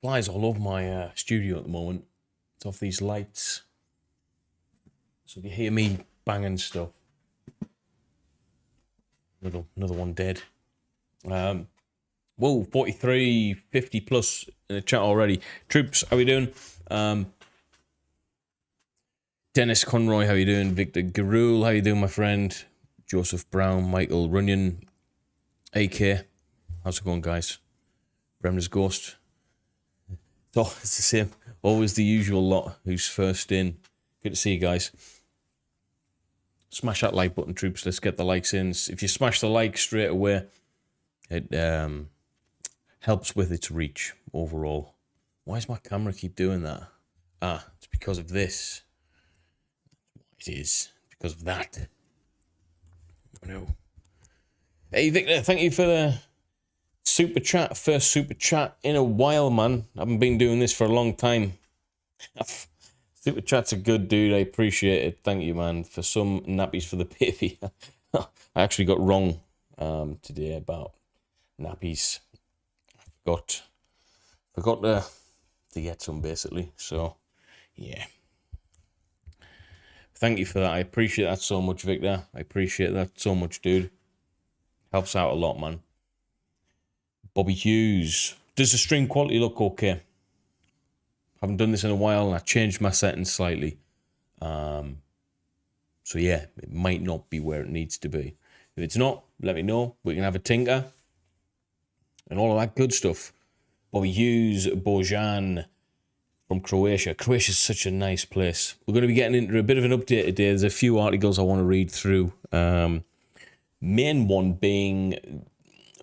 flies all over my studio at the moment. It's off these lights. So if you hear me banging stuff, another one dead. Whoa, 43, 50 plus in the chat already. Troops, how we doing? Dennis Conroy, how you doing? Victor Garul, how you doing, my friend? Joseph Brown, Michael Runyon, AK. How's it going, guys? Bremner's Ghost. Oh, it's the same. Always the usual lot who's first in. Good to see you guys. Smash that like button, troops. Let's get the likes in. If you smash the like straight away, it helps with its reach overall. Why does my camera keep doing that? Ah, it's because of this. It is because of that. Oh no. Hey Victor, thank you for the super chat. First super chat in a while, man. I haven't been doing this for a long time. Super chats are good, dude. I appreciate it. Thank you, man. For some nappies for the baby. I actually got wrong today about nappies. I forgot to get some, basically. So, yeah. Thank you for that. I appreciate that so much, Victor. I appreciate that so much, dude. Helps out a lot, man. Bobby Hughes. Does the stream quality look okay? Haven't done this in a while, and I changed my settings slightly. So yeah, it might not be where it needs to be. If it's not, let me know. We can have a tinker and all of that good stuff. Bobby Hughes, Bojan from Croatia. Croatia's such a nice place. We're going to be getting into a bit of an update today. There's a few articles I want to read through. Main one being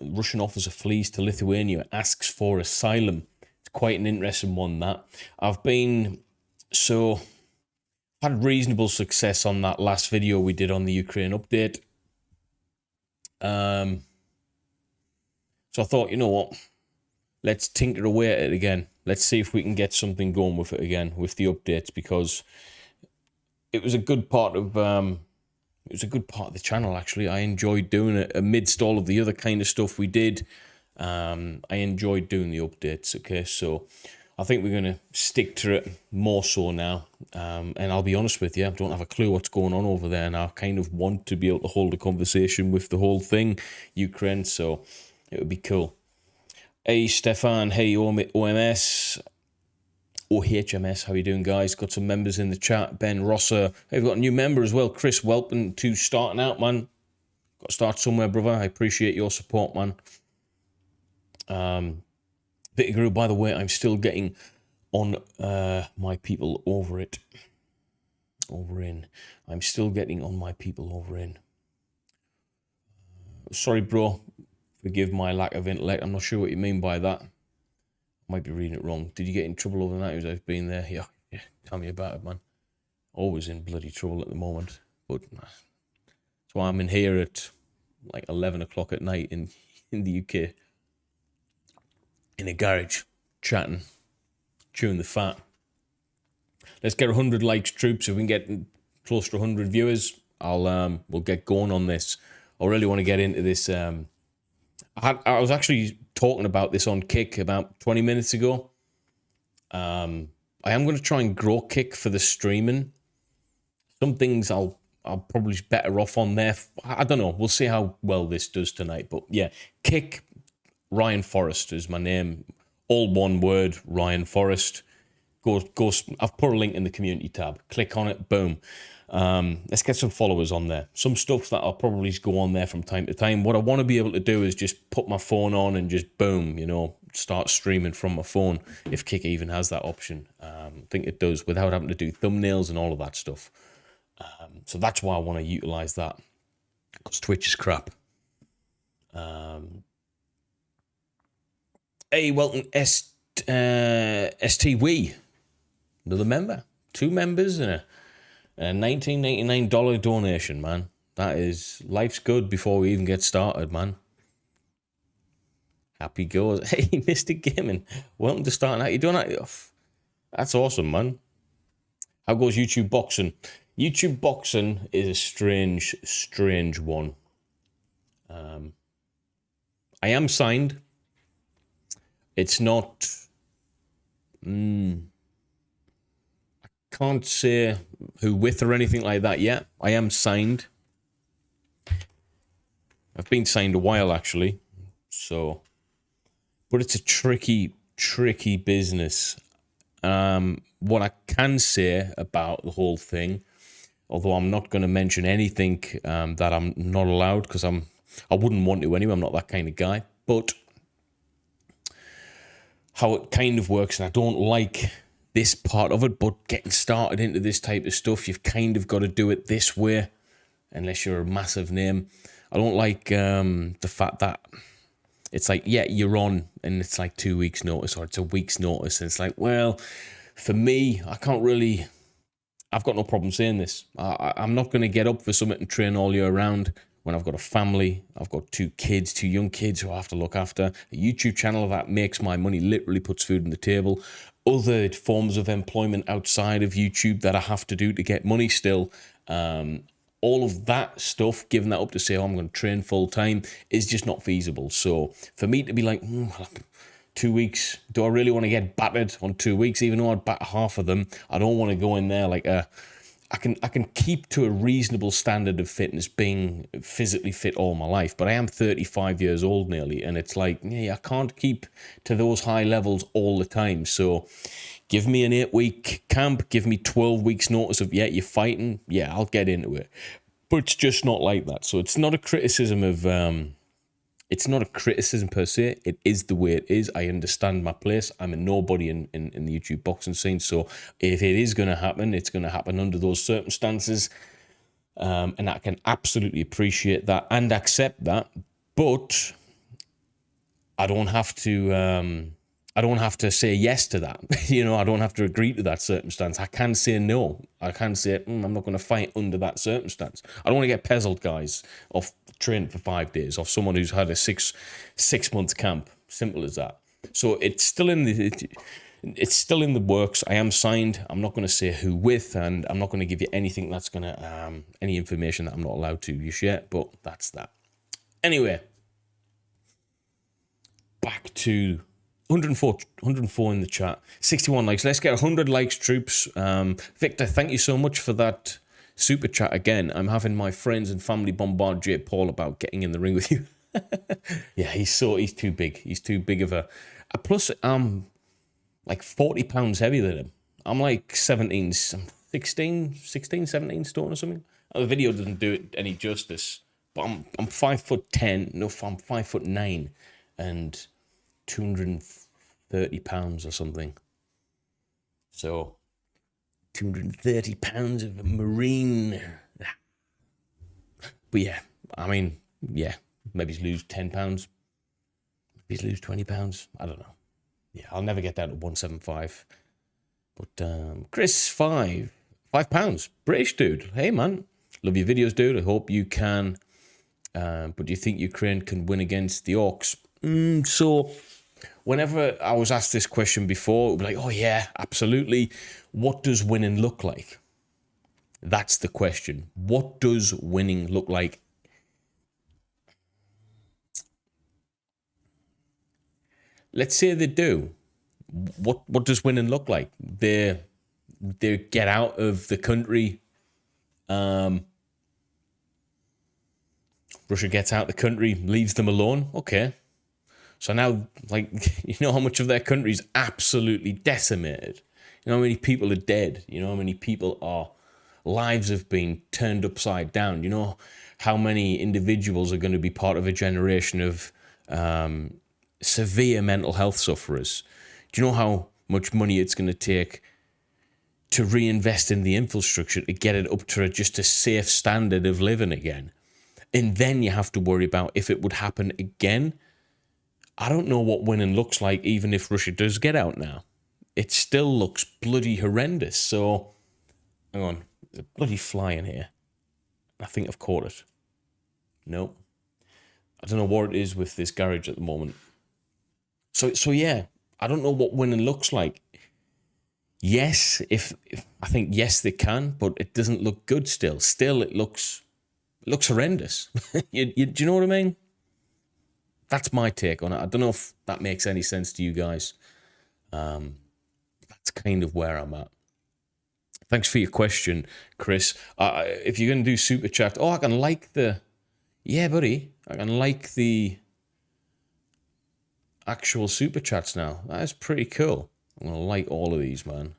Russian officer flees to Lithuania, asks for asylum. It's quite an interesting one, that. Had reasonable success on that last video we did on the Ukraine update. So I thought, you know what? Let's tinker away at it again. Let's see if we can get something going with it again, with the updates, because it was a good part of the channel, actually. I enjoyed doing it amidst all of the other kind of stuff we did. I enjoyed doing the updates, okay? So I think we're going to stick to it more so now. And I'll be honest with you, I don't have a clue what's going on over there, and I kind of want to be able to hold a conversation with the whole thing, Ukraine, so it would be cool. Hey, Stefan. Hey, OMS. OHMS, how you doing, guys? Got some members in the chat. Ben Rosser. Hey, we've got a new member as well. Chris Welpen, to starting out, man. Got to start somewhere, brother. I appreciate your support, man. Victor Guru, by the way, I'm still getting on my people over it. I'm still getting on my people over in. Sorry, bro. Forgive my lack of intellect. I'm not sure what you mean by that. I might be reading it wrong. Did you get in trouble overnight? I've been there. Yeah. Tell me about it, man. Always in bloody trouble at the moment. But that's why I'm in here at like 11 o'clock at night in the UK. In a garage, chatting, chewing the fat. Let's get 100 likes, troops. If we can get close to 100 viewers, we'll get going on this. I really want to get into this. I was actually talking about this on Kick about 20 minutes ago. I am going to try and grow Kick for the streaming. Some things I'll probably better off on there. I don't know. We'll see how well this does tonight. But yeah, Kick Ryan Forrest is my name. All one word, Ryan Forrest. Go. I've put a link in the community tab. Click on it. Boom. Let's get some followers on there. Some stuff that I'll probably go on there from time to time. What I want to be able to do is just put my phone on and just boom, start streaming from my phone, if Kick even has that option. I think it does, without having to do thumbnails and all of that stuff. So that's why I want to utilize that, because Twitch is crap. Hey, Welton ST Wee, another member, 2 members and a $19.99 donation, man. That is, life's good before we even get started, man. Happy goes. Hey, Mr. Gaming, welcome to starting out. You doing that? That's awesome, man. How goes YouTube boxing? YouTube boxing is a strange one. I am signed. It's not Can't say who with or anything like that yet. I am signed. I've been signed a while, actually. So, but it's a tricky business. What I can say about the whole thing, although I'm not going to mention anything that I'm not allowed, because I wouldn't want to anyway. I'm not that kind of guy. But how it kind of works, and I don't like this part of it, but getting started into this type of stuff, you've kind of got to do it this way, unless you're a massive name. I don't like the fact that it's like, yeah, you're on, and it's like 2 weeks notice, or it's a week's notice, and it's like, well, for me, I've got no problem saying this. I'm not going to get up for something and train all year round when I've got a family. I've got 2 young kids who I have to look after, a YouTube channel that makes my money, literally puts food on the table, other forms of employment outside of YouTube that I have to do to get money still. All of that stuff, giving that up to say, oh, I'm going to train full time, is just not feasible. So for me to be like, 2 weeks, do I really want to get battered on 2 weeks? Even though I'd bat half of them, I don't want to go in there like I can keep to a reasonable standard of fitness, being physically fit all my life, but I am 35 years old nearly, and it's like, yeah, I can't keep to those high levels all the time. So give me an 8-week camp, give me 12 weeks notice of, yeah, you're fighting, yeah, I'll get into it. But it's just not like that. So it's not a criticism of it's not a criticism per se. It is the way it is. I understand my place. I'm a nobody in the YouTube boxing scene. So if it is going to happen, it's going to happen under those circumstances. And I can absolutely appreciate that and accept that. But I don't have to say yes to that. I don't have to agree to that circumstance. I can say no. I can say, I'm not going to fight under that circumstance. I don't want to get pezzled, guys, off training for 5 days, off someone who's had a six month camp. Simple as that. So it's still in the works. I am signed. I'm not going to say who with, and I'm not going to give you anything that's going to, any information that I'm not allowed to use yet, but that's that. Anyway, back to 104 in the chat, 61 likes. Let's get 100 likes, troops. Victor, thank you so much for that super chat again. I'm having my friends and family bombard J. Paul about getting in the ring with you. Yeah, he's too big. He's too big of a plus, I'm like 40 pounds heavier than him. I'm like 16, 17 stone or something. The video doesn't do it any justice, but I'm 5'10". No, I'm 5'9", and 230 pounds or something. So 230 pounds of marine. But yeah, I mean, yeah, maybe he's lose 10 pounds. Maybe he's lose 20 pounds. I don't know. Yeah, I'll never get down to 175. But Chris, 5 pounds. British dude. Hey, man. Love your videos, dude. I hope you can. But do you think Ukraine can win against the Orcs? So whenever I was asked this question before, it would be like, oh yeah, absolutely. What does winning look like? That's the question. What does winning look like? Let's say they do. What does winning look like? They get out of the country. Russia gets out of the country, leaves them alone. Okay. So now, like, you know how much of their country is absolutely decimated? You know how many people are dead? You know how many lives have been turned upside down? You know how many individuals are going to be part of a generation of severe mental health sufferers? Do you know how much money it's going to take to reinvest in the infrastructure to get it up to just a safe standard of living again? And then you have to worry about if it would happen again. I don't know what winning looks like, even if Russia does get out now. It still looks bloody horrendous. So, hang on. There's a bloody fly in here. I think I've caught it. No. I don't know what it is with this garage at the moment. So yeah, I don't know what winning looks like. Yes, if I think yes they can, but it doesn't look good still. Still, it looks horrendous. Do you know what I mean? That's my take on it. I don't know if that makes any sense to you guys. That's kind of where I'm at. Thanks for your question, Chris. If you're going to do super chat, I can like the... Yeah, buddy. I can like the actual super chats now. That is pretty cool. I'm going to like all of these, man.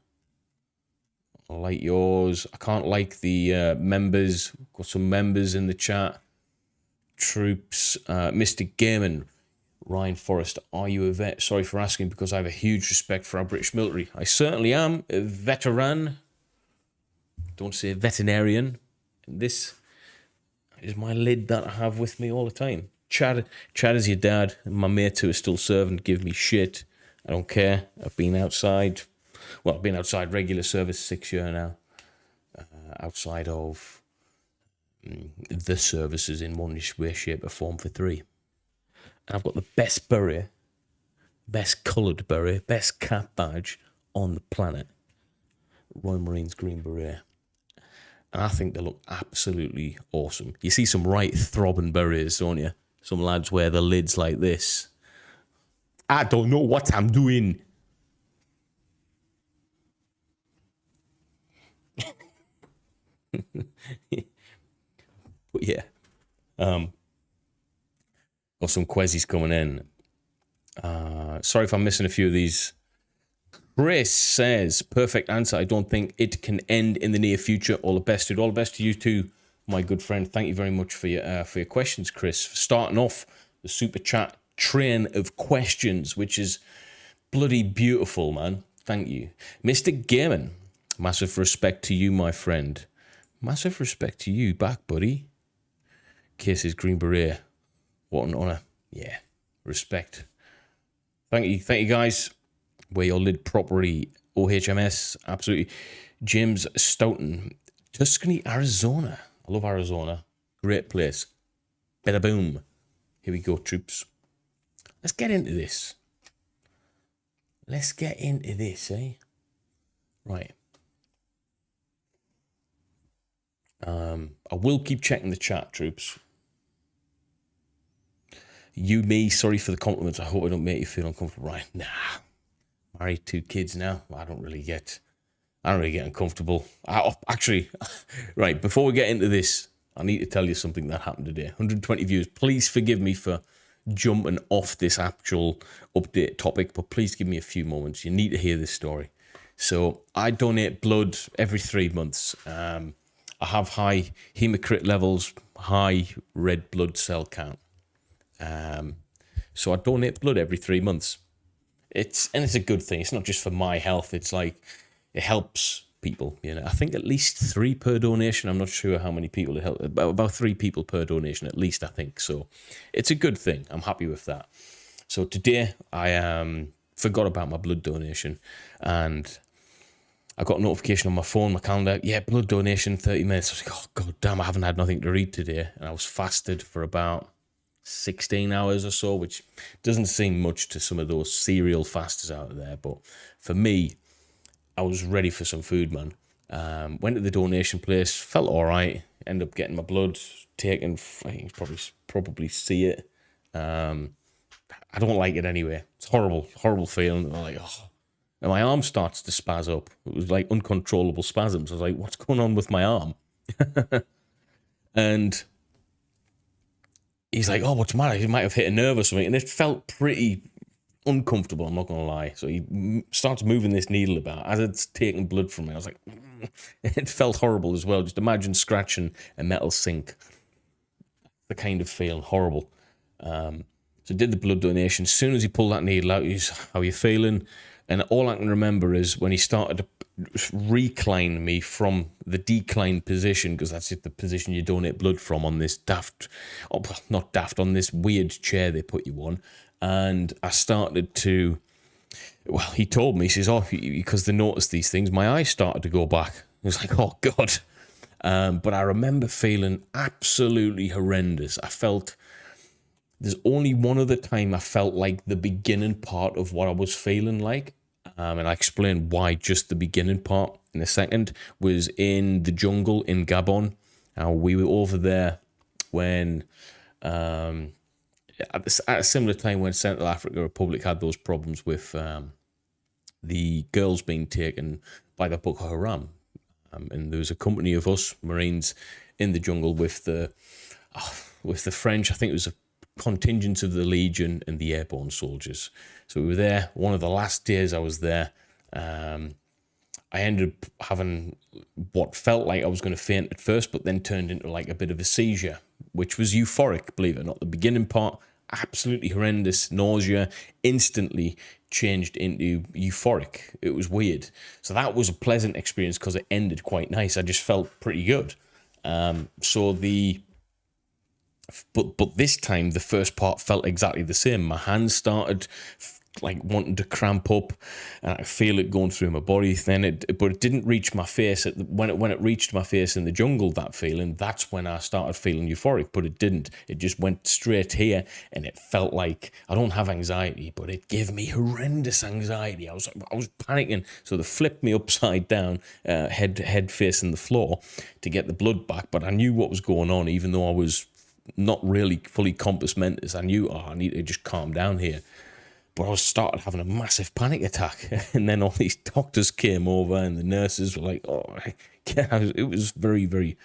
I like yours. I can't like the members. Got some members in the chat. Troops. Mr. Gaiman. Ryan Forrest, are you a vet? Sorry for asking because I have a huge respect for our British military. I certainly am a veteran. Don't say veterinarian. This is my lid that I have with me all the time. Chad is your dad. My mates who are still serving give me shit. I don't care. I've been outside. Well, I've been outside regular service 6 years now. Outside of the services in one way, shape or form for 3. And I've got the best beret, best coloured beret, best cap badge on the planet. Royal Marines Green Beret. And I think they look absolutely awesome. You see some right throbbing berets, don't you? Some lads wear the lids like this. I don't know what I'm doing. But yeah. Got some Quezzies coming in. Sorry if I'm missing a few of these. Chris says, perfect answer. I don't think it can end in the near future. All the best, dude. All the best to you too, my good friend. Thank you very much for your questions, Chris. For starting off the super chat train of questions, which is bloody beautiful, man. Thank you. Mr. Gaiman, massive respect to you, my friend. Massive respect to you back, buddy. Cases Green Beret. What an honour. Yeah. Respect. Thank you guys. Wear your lid properly. OHMS, absolutely. James Stoughton, Tuscany, Arizona. I love Arizona. Great place. Bada boom. Here we go, troops. Let's get into this. Eh? Right. I will keep checking the chat, troops. You, me, sorry for the compliments. I hope I don't make you feel uncomfortable. Right, nah. Married 2 kids now. I don't really get uncomfortable. Actually, right, before we get into this, I need to tell you something that happened today. 120 views. Please forgive me for jumping off this actual update topic, but please give me a few moments. You need to hear this story. So I donate blood every 3 months. I have high hematocrit levels, high red blood cell count. So I donate blood every 3 months. It's a good thing. It's not just for my health. It's like it helps people. You know, I think at least 3 per donation. I'm not sure how many people it helps. About 3 people per donation at least, I think. So it's a good thing. I'm happy with that. So today I forgot about my blood donation, and I got a notification on my phone, my calendar. Yeah, blood donation, 30 minutes. I was like, oh god damn, I haven't had nothing to read today, and I was fasted for about 16 hours or so, which doesn't seem much to some of those serial fasters out there, but for me, I was ready for some food, man. Went to the donation place, felt all right. Ended up getting my blood taken. I think you probably see it. I don't like it anyway. It's horrible feeling. I'm like, oh. And my arm starts to spaz up. It was like uncontrollable spasms. I was like, what's going on with my arm? And he's like, oh, what's the matter? He might have hit a nerve or something. And it felt pretty uncomfortable, I'm not going to lie. So he starts moving this needle about. As it's taking blood from me, I was like, it felt horrible as well. Just imagine scratching a metal sink. The kind of feeling, horrible. So did the blood donation. As soon as he pulled that needle out, he's, how are you feeling? And all I can remember is when he started to recline me from the declined position, because that's the position you donate blood from on this on this weird chair they put you on. And I started to, well, he told me, he says, oh, because they noticed these things, my eyes started to go back. I was like, oh God. But I remember feeling absolutely horrendous. I felt, there's only one other time I felt like the beginning part of what I was feeling like. And I explain why just the beginning part in a second, was in the jungle in Gabon. We were over there when, at a similar time when Central African Republic had those problems with the girls being taken by the Boko Haram. And there was a company of us Marines in the jungle with the French. I think it was a contingent of the Legion and the airborne soldiers. So we were there. One of the last days I was there, I ended up having what felt like I was going to faint at first, but then turned into like a bit of a seizure, which was euphoric, believe it or not. The beginning part, absolutely horrendous, nausea, instantly changed into euphoric. It was weird. So that was a pleasant experience because it ended quite nice. I just felt pretty good. But this time the first part felt exactly the same. My hands started like wanting to cramp up, and I feel it going through my body. But it didn't reach my face. When it reached my face in the jungle, that feeling, that's when I started feeling euphoric. But it didn't. It just went straight here, and it felt like I don't have anxiety, but it gave me horrendous anxiety. I was panicking, so they flipped me upside down, head facing the floor, to get the blood back. But I knew what was going on, even though I was not really fully compos mentis. I knew, I need to just calm down here. But I started having a massive panic attack. And then all these doctors came over and the nurses were like, it was very, very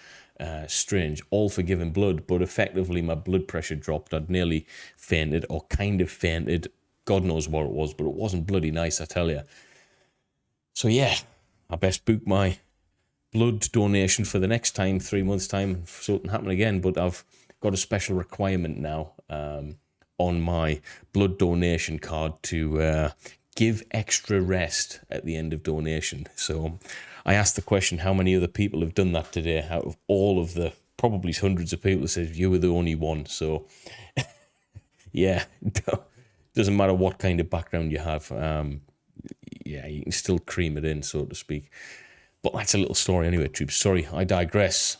strange. All for giving blood, but effectively my blood pressure dropped. I'd nearly fainted, or kind of fainted. God knows what it was, but it wasn't bloody nice, I tell you. So yeah, I best book my blood donation for the next time, 3 months' time, so it can happen again. But I've got a special requirement now on my blood donation card to give extra rest at the end of donation. So I asked the question, how many other people have done that today? Out of all of the probably hundreds of people that said you were the only one. So yeah, doesn't matter what kind of background you have. Yeah, you can still cream it in, so to speak. But that's a little story anyway, troops. Sorry, I digress.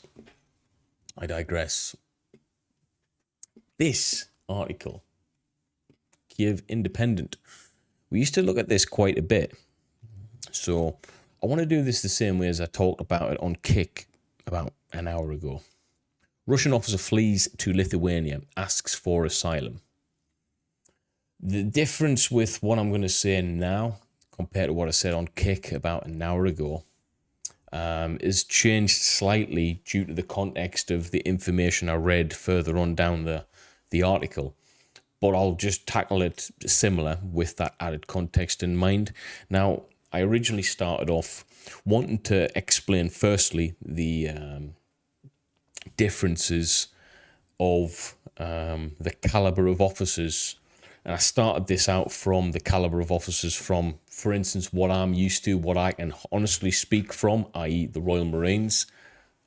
This article, Kyiv Independent. We used to look at this quite a bit. So I want to do this the same way as I talked about it on Kick about an hour ago. Russian officer flees to Lithuania, asks for asylum. The difference with what I'm going to say now compared to what I said on Kick about an hour ago is changed slightly due to the context of the information I read further on down the article. But I'll just tackle it similar with that added context in mind. Now, I originally started off wanting to explain firstly the differences of the caliber of officers. And I started this out from the caliber of officers from, for instance, what I'm used to, what I can honestly speak from, i.e. the Royal Marines.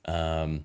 The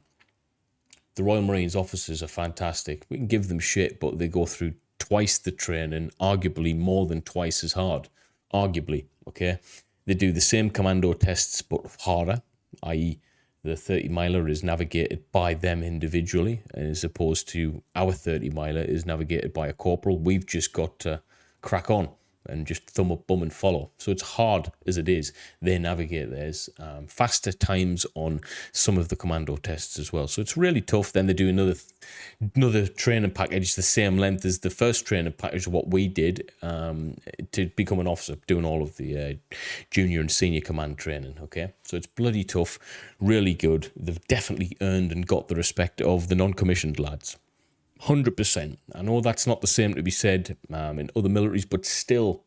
Royal Marines officers are fantastic. We can give them shit, but they go through twice the training, arguably more than twice as hard. Arguably, okay? They do the same commando tests, but harder, i.e. the 30-miler is navigated by them individually, as opposed to our 30-miler is navigated by a corporal. We've just got to crack on and just thumb up, bum and follow. So it's hard as it is. They navigate theirs. Faster times on some of the commando tests as well. So it's really tough. Then they do another training package the same length as the first training package of what we did to become an officer, doing all of the junior and senior command training. Okay, so it's bloody tough, really good. They've definitely earned and got the respect of the non-commissioned lads. 100%. I know that's not the same to be said in other militaries, but still,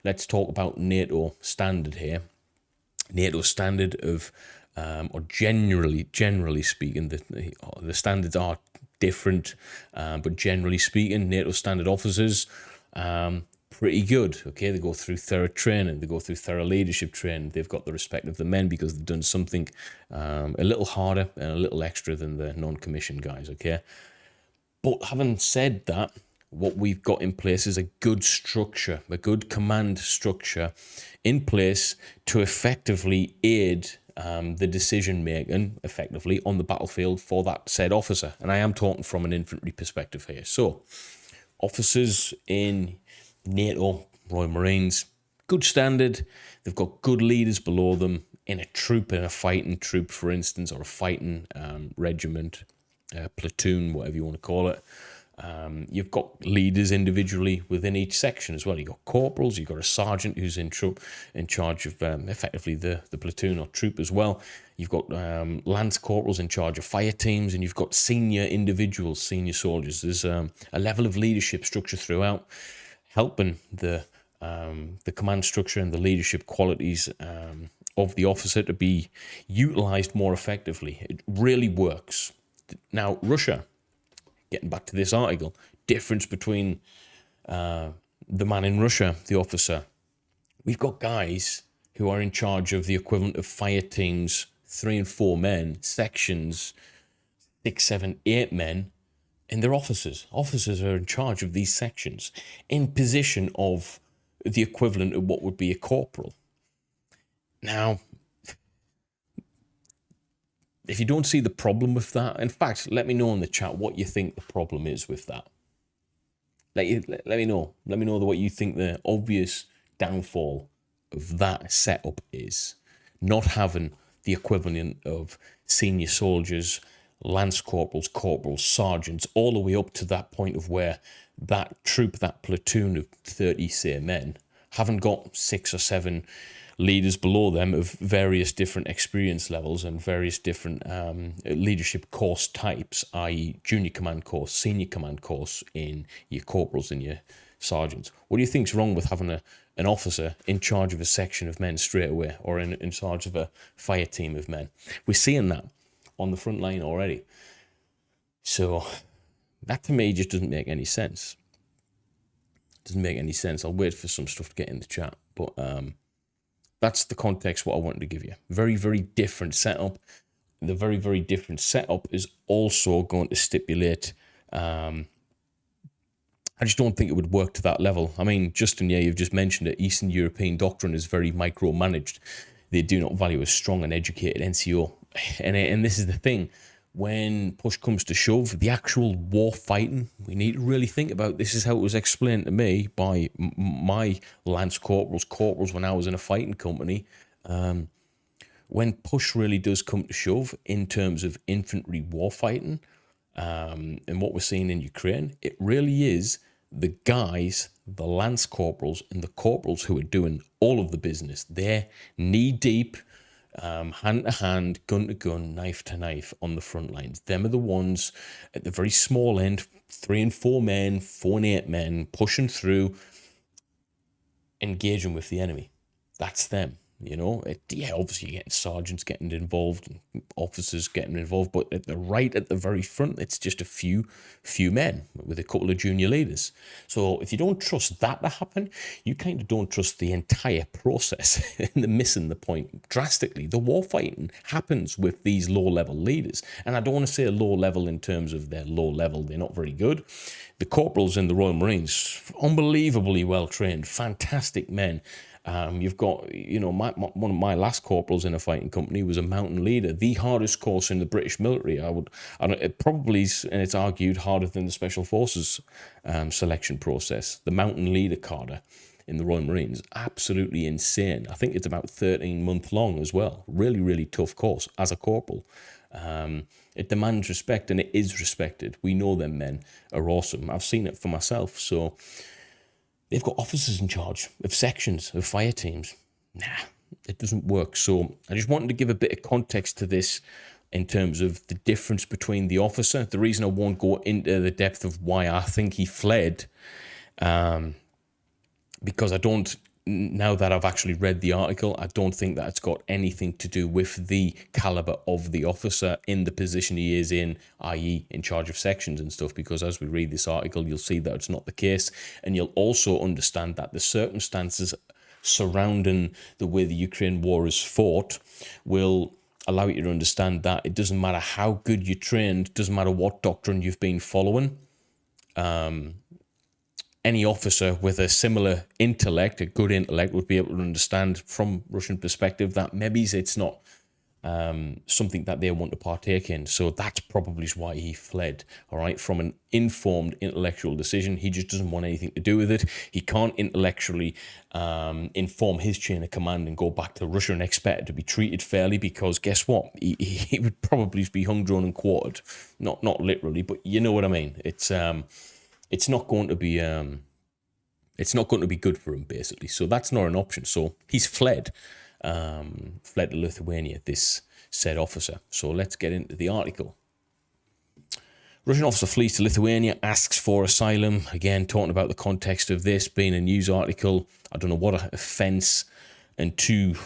let's talk about NATO standard here. NATO standard of, or generally speaking, the standards are different, but generally speaking, NATO standard officers, pretty good. Okay, they go through thorough training, they go through thorough leadership training. They've got the respect of the men because they've done something a little harder and a little extra than the non-commissioned guys. Okay. But having said that, what we've got in place is a good structure, a good command structure in place to effectively aid the decision-making, effectively, on the battlefield for that said officer. And I am talking from an infantry perspective here. So, officers in NATO, Royal Marines, good standard. They've got good leaders below them in a troop, in a fighting troop, for instance, or a fighting regiment, platoon, whatever you want to call it. You've got leaders individually within each section as well. You've got corporals, you've got a sergeant who's in charge of effectively the platoon or troop as well. You've got lance corporals in charge of fire teams, and you've got senior individuals, senior soldiers. There's a level of leadership structure throughout, helping the command structure and the leadership qualities of the officer to be utilized more effectively. It really works. Now, Russia, getting back to this article, difference between the man in Russia, the officer. We've got guys who are in charge of the equivalent of fire teams, 3 and 4 men, sections, 6, 7, 8 men, and they're officers. Officers are in charge of these sections in position of the equivalent of what would be a corporal. Now, if you don't see the problem with that, in fact, let me know in the chat what you think the problem is with that. Let me know. Let me know what you think the obvious downfall of that setup is. Not having the equivalent of senior soldiers, lance corporals, sergeants, all the way up to that point of where that troop, that platoon of 30, say, men, haven't got 6 or 7 leaders below them of various different experience levels and various different leadership course types, i.e. junior command course, senior command course in your corporals and your sergeants. What do you think's wrong with having an officer in charge of a section of men straight away, or in charge of a fire team of men? We're seeing that on the front line already. So that to me just doesn't make any sense. Doesn't make any sense. I'll wait for some stuff to get in the chat, but that's the context what I wanted to give you. Very, very different setup. The very, very different setup is also going to stipulate, I just don't think it would work to that level. I mean, Justin, yeah, you've just mentioned it. Eastern European doctrine is very micromanaged. They do not value a strong and educated NCO. And this is the thing. When push comes to shove, the actual war fighting, we need to really think about. This is how it was explained to me by my lance corporals when I was in a fighting company. When push really does come to shove in terms of infantry war fighting, and what we're seeing in Ukraine, it really is the guys, the lance corporals and the corporals who are doing all of the business. They're knee deep, hand to hand, gun to gun, knife to knife on the front lines. Them are the ones at the very small end, 3 and 4 men, 4 and 8 men, pushing through, engaging with the enemy. That's them. You know, obviously you're getting sergeants getting involved and officers getting involved, but at the very front, it's just a few men with a couple of junior leaders. So if you don't trust that to happen, you kind of don't trust the entire process and they're missing the point drastically. The war fighting happens with these low-level leaders. And I don't want to say low level in terms of they're low level, they're not very good. The corporals in the Royal Marines, unbelievably well trained, fantastic men. You've got, one of my last corporals in a fighting company was a mountain leader, the hardest course in the British military. It probably is, and it's argued, harder than the Special Forces selection process. The mountain leader cadre in the Royal Marines, absolutely insane. I think it's about 13 months long as well. Really, really tough course as a corporal. It demands respect, and it is respected. We know them men are awesome. I've seen it for myself, so... They've got officers in charge of sections, of fire teams. Nah, it doesn't work. So I just wanted to give a bit of context to this in terms of the difference between the officer. The reason I won't go into the depth of why I think he fled, because I don't, now that I've actually read the article, I don't think that it's got anything to do with the caliber of the officer in the position he is in, i.e. in charge of sections and stuff, because as we read this article, you'll see that it's not the case. And you'll also understand that the circumstances surrounding the way the Ukraine war is fought will allow you to understand that it doesn't matter how good you trained, doesn't matter what doctrine you've been following, any officer with a similar intellect, a good intellect, would be able to understand from Russian perspective that maybe it's not something that they want to partake in. So that's probably why he fled, all right, from an informed intellectual decision. He just doesn't want anything to do with it. He can't intellectually inform his chain of command and go back to Russia and expect to be treated fairly, because guess what? He would probably be hung, drawn, and quartered. Not literally, but you know what I mean. It's not going to be good for him, basically. So that's not an option. So he's fled to Lithuania, this said officer. So let's get into the article. Russian officer flees to Lithuania, asks for asylum. Again, talking about the context of this being a news article. I don't know what offence, and two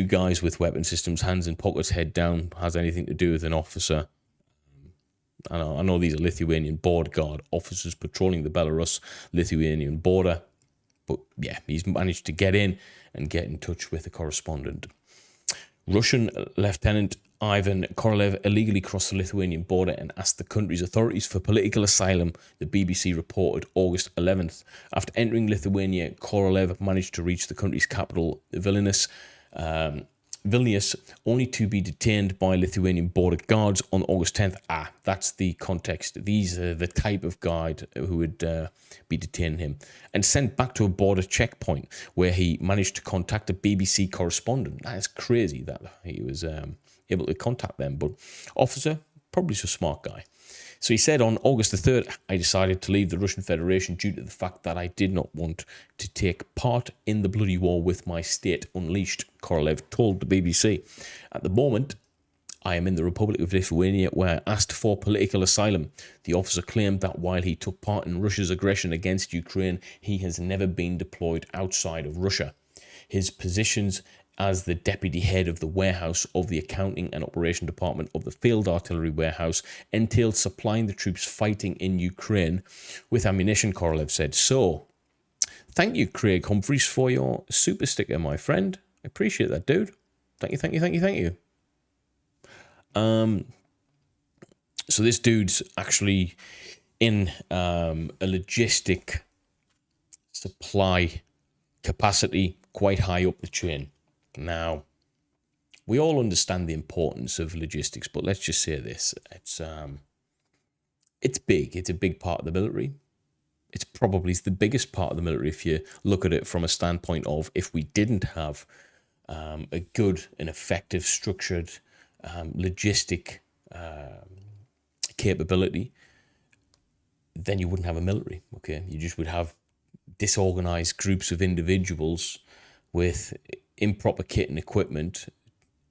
guys with weapon systems, hands in pockets, head down, has anything to do with an officer. I know these are Lithuanian border guard officers patrolling the Belarus-Lithuanian border. But yeah, he's managed to get in and get in touch with a correspondent. Russian Lieutenant Ivan Korolev illegally crossed the Lithuanian border and asked the country's authorities for political asylum, the BBC reported August 11th. After entering Lithuania, Korolev managed to reach the country's capital, Vilnius, only to be detained by Lithuanian border guards on August 10th. That's the context. These are the type of guard who would be detaining him, and sent back to a border checkpoint where he managed to contact a BBC correspondent. That is crazy that he was able to contact them, but officer, probably a smart guy. So he said on August the 3rd, I decided to leave the Russian Federation due to the fact that I did not want to take part in the bloody war with my state unleashed, Korolev told the BBC. At the moment, I am in the Republic of Lithuania where I asked for political asylum. The officer claimed that while he took part in Russia's aggression against Ukraine, he has never been deployed outside of Russia. His positions as the deputy head of the warehouse of the accounting and operation department of the field artillery warehouse entailed supplying the troops fighting in Ukraine with ammunition, Korolev said. So, thank you, Craig Humphreys, for your super sticker, my friend. I appreciate that, dude. Thank you. So this dude's actually in a logistic supply capacity quite high up the chain. Now, we all understand the importance of logistics, but let's just say this. It's big. It's a big part of the military. It's probably the biggest part of the military if you look at it from a standpoint of if we didn't have a good and effective, structured logistic capability, then you wouldn't have a military, okay? You just would have disorganized groups of individuals with improper kit and equipment,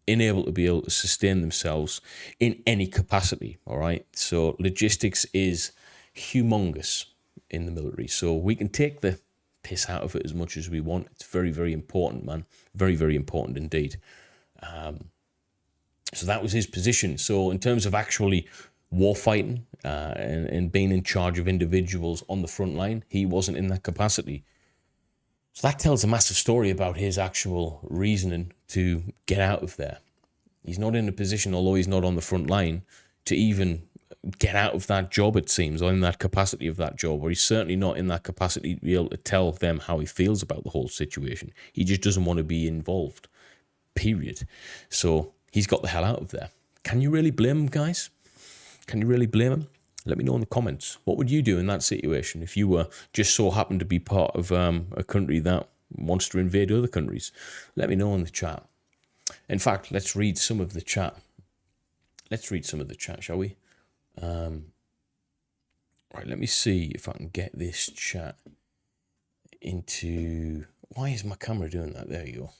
unable to be able to sustain themselves in any capacity, all right? So logistics is humongous in the military. So we can take the piss out of it as much as we want. It's very, very important, man. Very, very important indeed. So that was his position. So in terms of actually warfighting and being in charge of individuals on the front line, he wasn't in that capacity. So that tells a massive story about his actual reasoning to get out of there. He's not in a position, although he's not on the front line, to even get out of that job, it seems, or in that capacity of that job, or he's certainly not in that capacity to be able to tell them how he feels about the whole situation. He just doesn't want to be involved, period. So he's got the hell out of there. Can you really blame him, guys? Can you really blame him? Let me know in the comments. What would you do in that situation if you were just so happened to be part of a country that wants to invade other countries? Let me know in the chat. In fact, let's read some of the chat. Shall we? Right, let me see if I can get this chat into... Why is my camera doing that? There you go.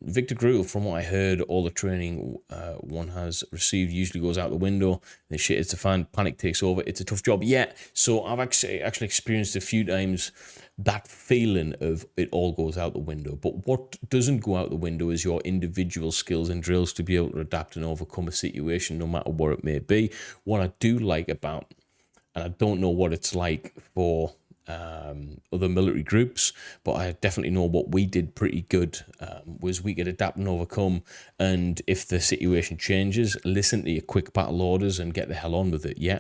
Victor Gruel, from what I heard, all the training one has received usually goes out the window. The shit is to fan, panic takes over. It's a tough job. Yeah, so I've actually experienced a few times that feeling of it all goes out the window. But what doesn't go out the window is your individual skills and drills to be able to adapt and overcome a situation, no matter what it may be. What I do like about, and I don't know what it's like for other military groups, but I definitely know what we did pretty good was we could adapt and overcome, and if the situation changes, listen to your quick battle orders and get the hell on with it. Yeah,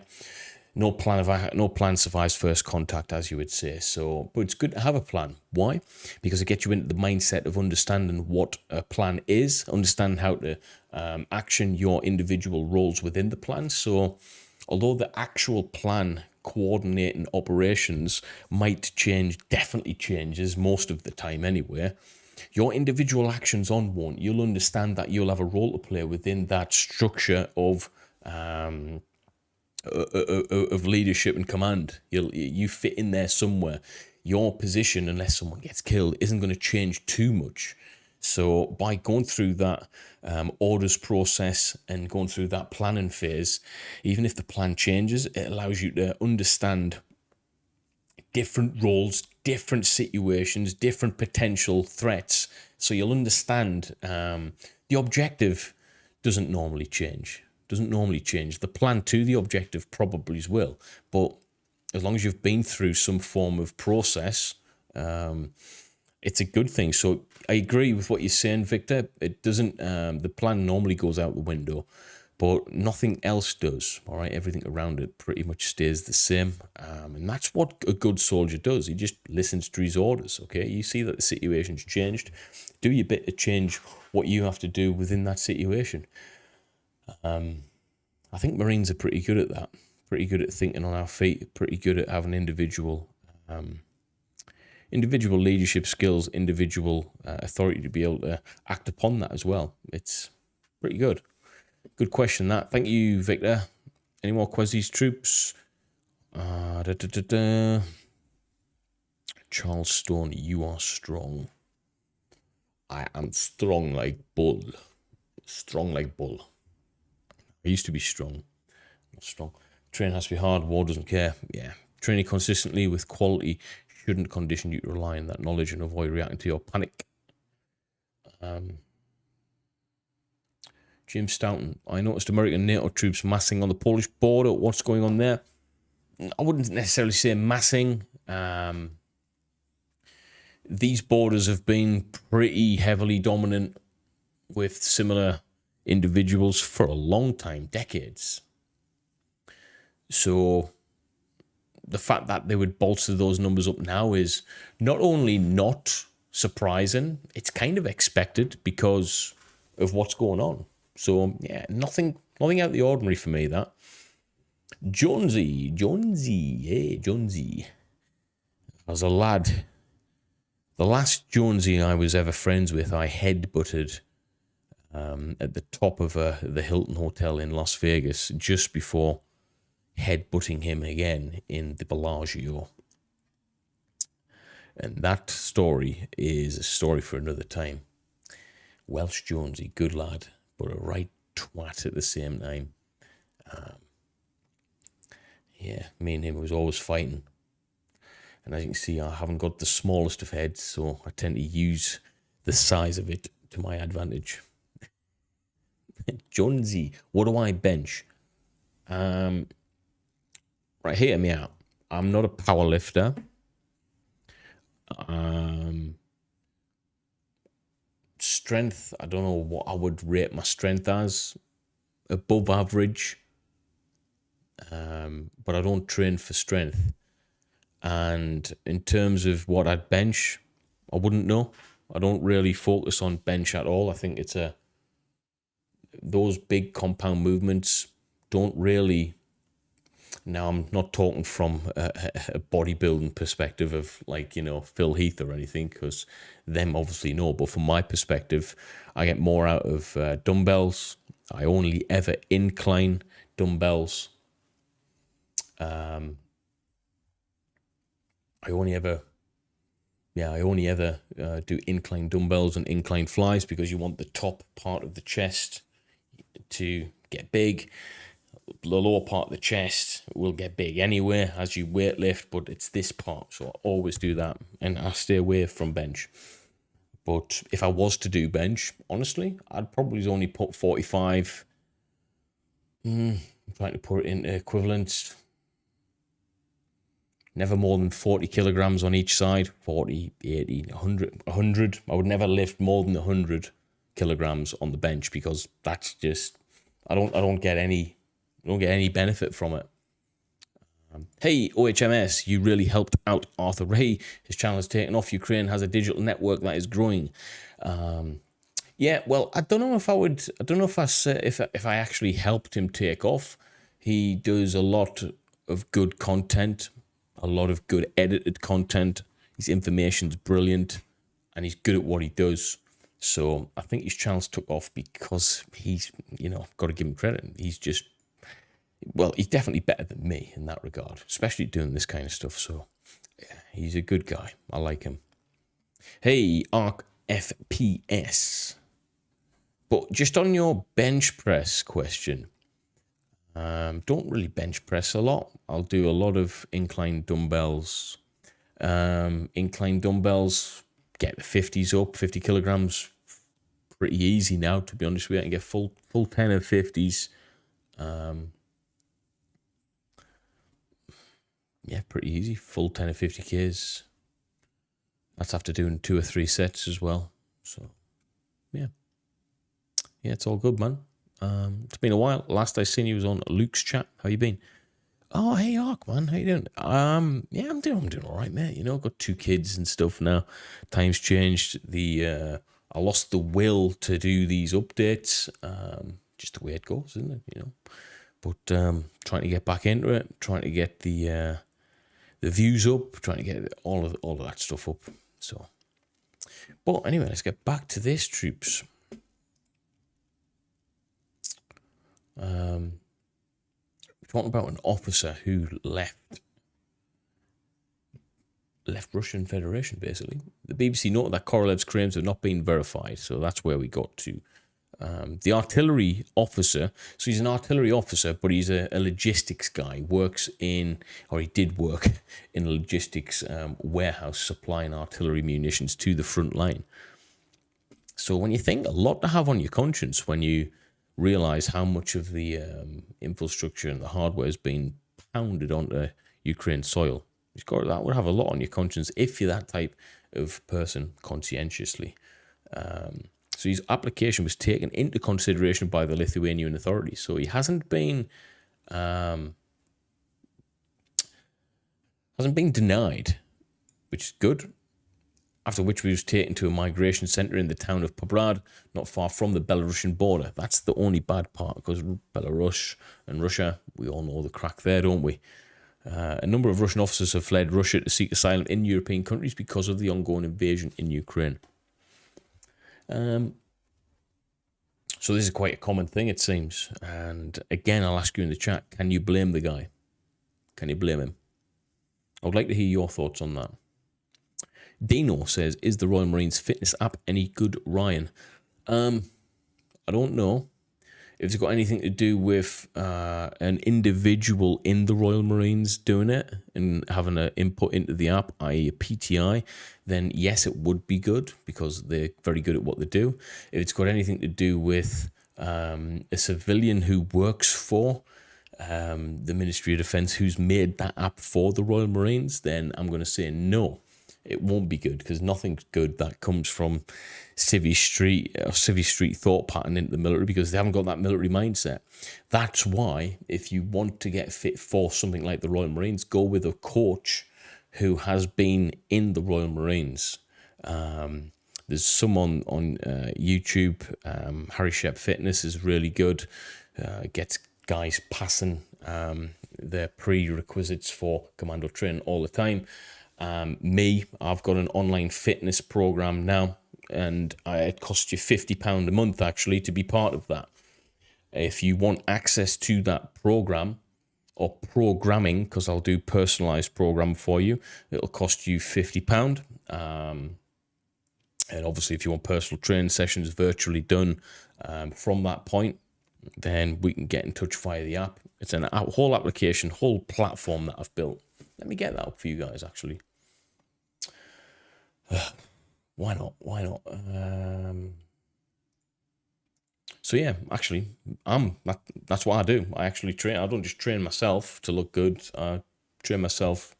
no plan survives first contact, as you would say. So, but it's good to have a plan. Why? Because it gets you into the mindset of understanding what a plan is, understand how to action your individual roles within the plan. So, although the actual plan coordinating operations might change, definitely changes most of the time anyway, your individual actions on won't. You'll understand that you'll have a role to play within that structure of leadership and command. You fit in there somewhere. Your position, unless someone gets killed, isn't going to change too much. So by going through that orders process and going through that planning phase, even if the plan changes, it allows you to understand different roles, different situations, different potential threats. So you'll understand the objective doesn't normally change. The plan to the objective probably will. But as long as you've been through some form of process, it's a good thing. So I agree with what you're saying, Victor. It doesn't, the plan normally goes out the window, but nothing else does. All right, everything around it pretty much stays the same, and that's what a good soldier does. He just listens to his orders. Okay, you see that the situation's changed, do your bit to change what you have to do within that situation. I think Marines are pretty good at that. Pretty good at thinking on our feet. Pretty good at having individual leadership skills, individual authority to be able to act upon that as well. It's pretty good. Good question, that. Thank you, Victor. Any more Quezzi's troops? Charles Stone, you are strong. I am strong like bull. Strong like bull. I used to be strong. Not strong. Training has to be hard. War doesn't care. Yeah. Training consistently with quality shouldn't condition you to rely on that knowledge and avoid reacting to your panic. Jim Stoughton, I noticed American NATO troops massing on the Polish border. What's going on there? I wouldn't necessarily say massing. These borders have been pretty heavily dominant with similar individuals for a long time, decades. So the fact that they would bolster those numbers up now is not only not surprising, it's kind of expected because of what's going on. So yeah, nothing out of the ordinary for me, that. Jonesy. As a lad, the last Jonesy I was ever friends with, I headbutted at the top of the Hilton Hotel in Las Vegas just before headbutting him again in the Bellagio. And that story is a story for another time. Welsh Jonesy, good lad, but a right twat at the same time. Yeah, me and him was always fighting. And as you can see, I haven't got the smallest of heads, so I tend to use the size of it to my advantage. Jonesy, what do I bench? Right, hear me out. I'm not a power lifter. Strength, I don't know what I would rate my strength as. Above average. But I don't train for strength. And in terms of what I'd bench, I wouldn't know. I don't really focus on bench at all. I think it's those big compound movements don't really. Now, I'm not talking from a bodybuilding perspective of Phil Heath or anything, because them obviously know. But from my perspective, I get more out of dumbbells. I only ever incline dumbbells. I only ever do incline dumbbells and incline flies because you want the top part of the chest to get big. The lower part of the chest will get big anyway as you weight lift, but it's this part, so I always do that, and I stay away from bench. But if I was to do bench, honestly, I'd probably only put 45. I'm trying to put it into equivalents. Never more than 40 kilograms on each side. 40, 80, 100. I would never lift more than 100 kilograms on the bench because that's just I don't get any benefit from it. Hey, OHMS, you really helped out Arthur Ray. His channel has taken off. Ukraine has a digital network that is growing. Yeah, well, I don't know if I would. I don't know if I say, if I actually helped him take off. He does a lot of good content, a lot of good edited content. His information's brilliant, and he's good at what he does. So I think his channel's took off because he's, got to give him credit. He's just, well, he's definitely better than me in that regard, especially doing this kind of stuff. So yeah, he's a good guy. I like him. Hey, Arc FPS. But just on your bench press question, don't really bench press a lot. I'll do a lot of incline dumbbells. Incline dumbbells, get the 50s up, 50 kilograms, pretty easy now, to be honest with you. I can get full 10 of 50s. Yeah, pretty easy. Full 10 of 50Ks. That's after doing 2 or 3 sets as well. So, yeah. Yeah, it's all good, man. It's been a while. Last I seen you was on Luke's chat. How you been? Oh, hey, Ark, man. How you doing? Yeah, I'm doing all right, mate. I've got 2 kids and stuff now. Times changed. I lost the will to do these updates. Just the way it goes, isn't it? But trying to get back into it, trying to get the views up, trying to get all of that stuff up. So, but anyway, let's get back to this, troops. We're talking about an officer who left Russian Federation, basically. The BBC noted that Korolev's claims have not been verified, so that's where we got to. The artillery officer, so he's an artillery officer, but he's a logistics guy, he did work in a logistics warehouse supplying artillery munitions to the front line. So when you think, a lot to have on your conscience when you realize how much of the infrastructure and the hardware has been pounded onto Ukraine soil. That would have a lot on your conscience if you're that type of person, conscientiously. So his application was taken into consideration by the Lithuanian authorities. So he hasn't been denied, which is good. After which he was taken to a migration center in the town of Pobrad, not far from the Belarusian border. That's the only bad part, because Belarus and Russia, we all know the crack there, don't we? A number of Russian officers have fled Russia to seek asylum in European countries because of the ongoing invasion in Ukraine. So this is quite a common thing, it seems. And again, I'll ask you in the chat, can you blame the guy? Can you blame him? I would like to hear your thoughts on that. Dino says, is the Royal Marines fitness app any good, Ryan? I don't know if it's got anything to do with an individual in the Royal Marines doing it and having an input into the app, i.e. a PTI, then yes, it would be good because they're very good at what they do. If it's got anything to do with a civilian who works for the Ministry of Defence who's made that app for the Royal Marines, then I'm going to say no. It won't be good, because nothing's good that comes from civvy street thought pattern into the military, because they haven't got that military mindset. That's why, if you want to get fit for something like the Royal Marines, go with a coach who has been in the Royal Marines. There's someone on YouTube, Harry Shep Fitness is really good. Gets guys passing their prerequisites for commando training all the time. I've got an online fitness program now, and it costs you £50 a month actually to be part of that. If you want access to that program or programming, because I'll do personalized program for you, it'll cost you £50. And obviously if you want personal training sessions virtually done from that point, then we can get in touch via the app. It's a whole application, whole platform that I've built. Let me get that up for you guys, actually. Why not? So yeah, actually, that's what I do. I actually train. I don't just train myself to look good. I train myself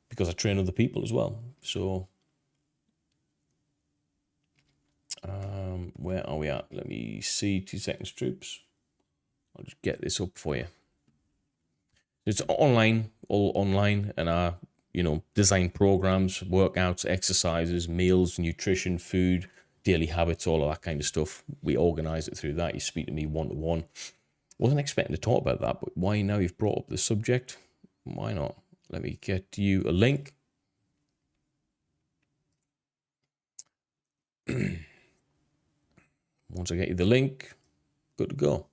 because I train other people as well. So, where are we at? Let me see. 2 seconds, troops. I'll just get this up for you. It's online, all online, and I, design programs, workouts, exercises, meals, nutrition, food, daily habits, all of that kind of stuff. We organize it through that. You speak to me one-to-one. Wasn't expecting to talk about that, but why now you've brought up the subject? Why not? Let me get you a link. Once I get you the link, good to go.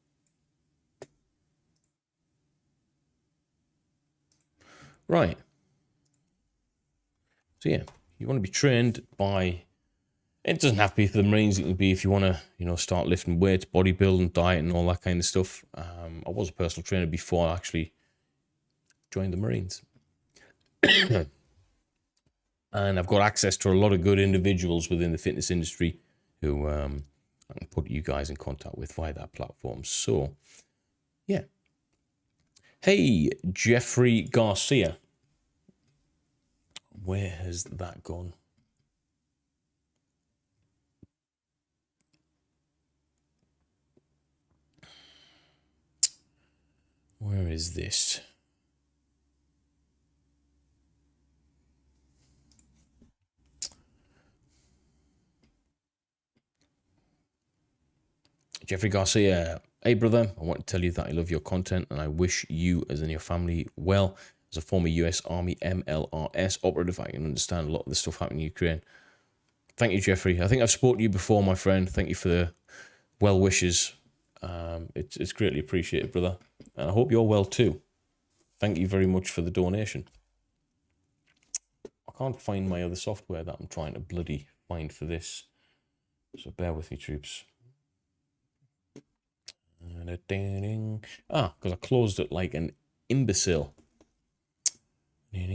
Right. So yeah, you want to be trained by, it doesn't have to be for the Marines. It can be if you want to, start lifting weights, bodybuilding, diet, and all that kind of stuff. I was a personal trainer before I actually joined the Marines. And I've got access to a lot of good individuals within the fitness industry who I can put you guys in contact with via that platform. So, yeah. Hey, Jeffrey Garcia. Where has that gone? Where is this? Jeffrey Garcia. Hey, brother. I want to tell you that I love your content and I wish you as in your family well. As a former US Army MLRS operative, I can understand a lot of the stuff happening in Ukraine. Thank you, Jeffrey. I think I've spoken to you before, my friend. Thank you for the well wishes. It's greatly appreciated, brother. And I hope you're well too. Thank you very much for the donation. I can't find my other software that I'm trying to bloody find for this. So bear with me, troops. Because I closed it like an imbecile. There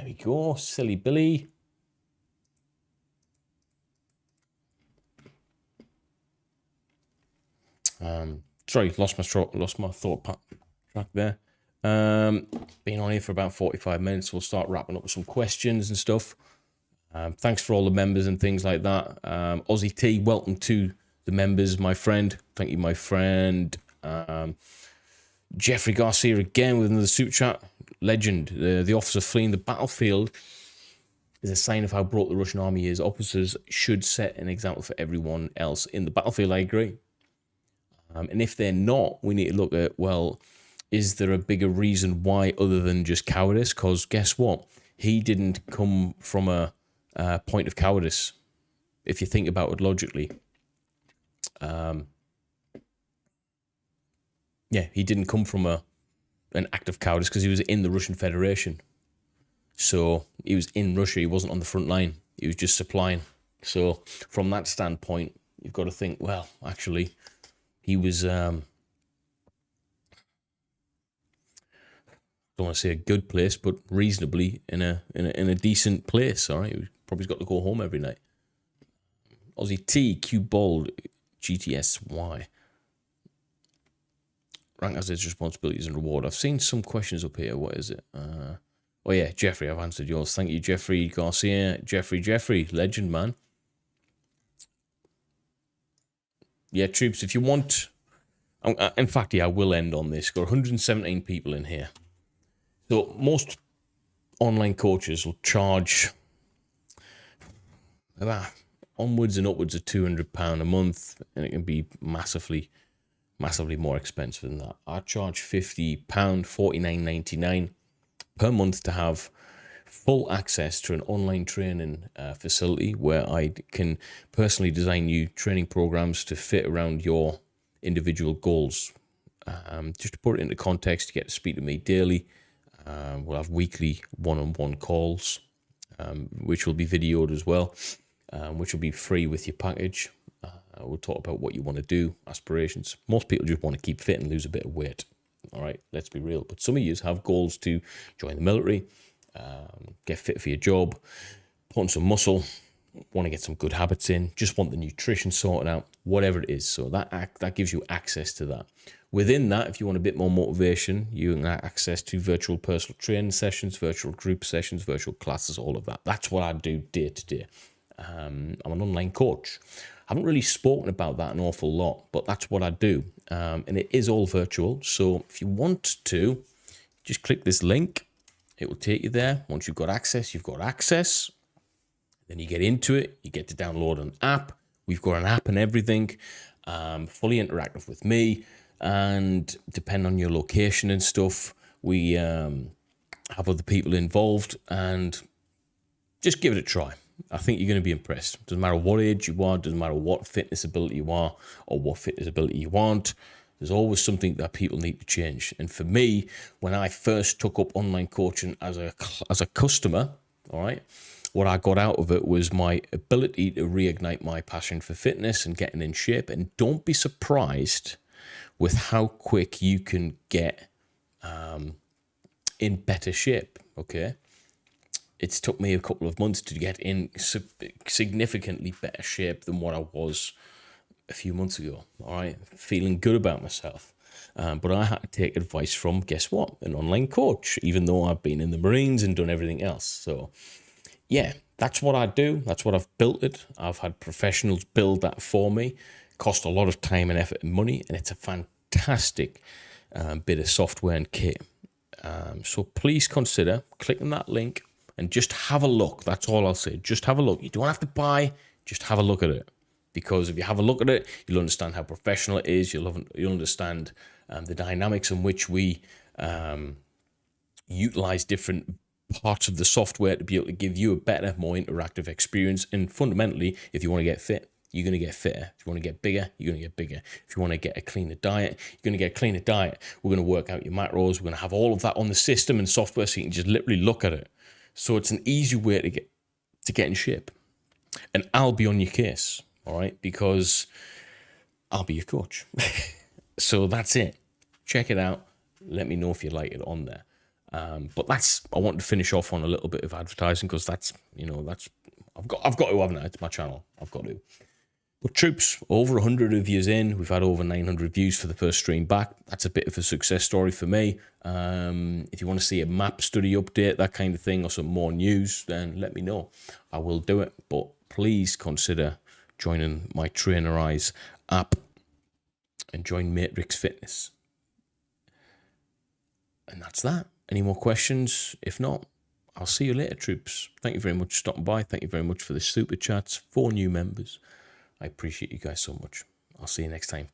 we go, silly Billy. Sorry, lost my thought track there. Been on here for about 45 minutes. We'll start wrapping up with some questions and stuff. Thanks for all the members and things like that. Aussie T, welcome to the members, my friend. Thank you, my friend. Jeffrey Garcia again with another super chat. Legend. The officer fleeing the battlefield is a sign of how broke the Russian army is. Officers should set an example for everyone else in the battlefield. I agree. And if they're not, we need to look at, well, is there a bigger reason why other than just cowardice? Because guess what? He didn't come from a point of cowardice, if you think about it logically. Yeah, he didn't come from an act of cowardice because he was in the Russian Federation. So he was in Russia. He wasn't on the front line. He was just supplying. So from that standpoint, you've got to think, well, actually, he was... don't want to say a good place, but reasonably in a decent place. All right, probably got to go home every night. Aussie T, Q Bold, GTSY. Rank has its responsibilities and reward. I've seen some questions up here. What is it? Oh yeah, Jeffrey. I've answered yours. Thank you, Jeffrey Garcia. Jeffrey, legend man. Yeah, troops. If you want, in fact, yeah, I will end on this. Got 117 people in here. So most online coaches will charge about onwards and upwards of £200 a month, and it can be massively more expensive than that. I charge £50, $49.99 per month to have full access to an online training facility where I can personally design you training programs to fit around your individual goals. Just to put it into context, you get to speak to me daily. We'll have weekly one-on-one calls, which will be videoed as well, which will be free with your package. We'll talk about what you want to do, aspirations. Most people just want to keep fit and lose a bit of weight. All right, let's be real. But some of you have goals to join the military, get fit for your job, put on some muscle, want to get some good habits in, just want the nutrition sorted out, whatever it is. So that gives you access to that. Within that, if you want a bit more motivation, you can have access to virtual personal training sessions, virtual group sessions, virtual classes, all of that. That's what I do day to day. I'm an online coach. I haven't really spoken about that an awful lot, but that's what I do. And it is all virtual. So if you want to, just click this link. It will take you there. Once you've got access, you've got access. Then you get into it. You get to download an app. We've got an app and everything, fully interactive with me. And depending on your location and stuff, we have other people involved, and just give it a try. I think you're going to be impressed. Doesn't matter what age you are, doesn't matter what fitness ability you are or what fitness ability you want. There's always something that people need to change. And for me, when I first took up online coaching as a customer, all right, what I got out of it was my ability to reignite my passion for fitness and getting in shape. And don't be surprised with how quick you can get in better shape, okay? It's took me a couple of months to get in significantly better shape than what I was a few months ago, all right? Feeling good about myself. But I had to take advice from, guess what? An online coach, even though I've been in the Marines and done everything else. So, yeah, that's what I do. That's what I've built it. I've had professionals build that for me. Cost a lot of time and effort and money, and it's a fantastic bit of software and kit. So please consider clicking that link and just have a look. That's all I'll say. Just have a look. You don't have to buy. Just have a look at it. Because if you have a look at it, you'll understand how professional it is. You'll understand the dynamics in which we utilize different parts of the software to be able to give you a better, more interactive experience. And fundamentally, if you want to get fit, you're going to get fitter. If you want to get bigger, you're going to get bigger. If you want to get a cleaner diet, you're going to get a cleaner diet. We're going to work out your macros. We're going to have all of that on the system and software so you can just literally look at it. So it's an easy way to get in shape. And I'll be on your case, all right? Because I'll be your coach. So that's it. Check it out. Let me know if you like it on there. But I want to finish off on a little bit of advertising because I've got to, haven't I? It's my channel. I've got to. But troops, over 100 of yous in. We've had over 900 views for the first stream back. That's a bit of a success story for me. If you want to see a map study update, that kind of thing, or some more news, then let me know. I will do it. But please consider joining my Trainerize app and join Matrix Fitness. And that's that. Any more questions? If not, I'll see you later, troops. Thank you very much for stopping by. Thank you very much for the super chats. 4 new members. I appreciate you guys so much. I'll see you next time.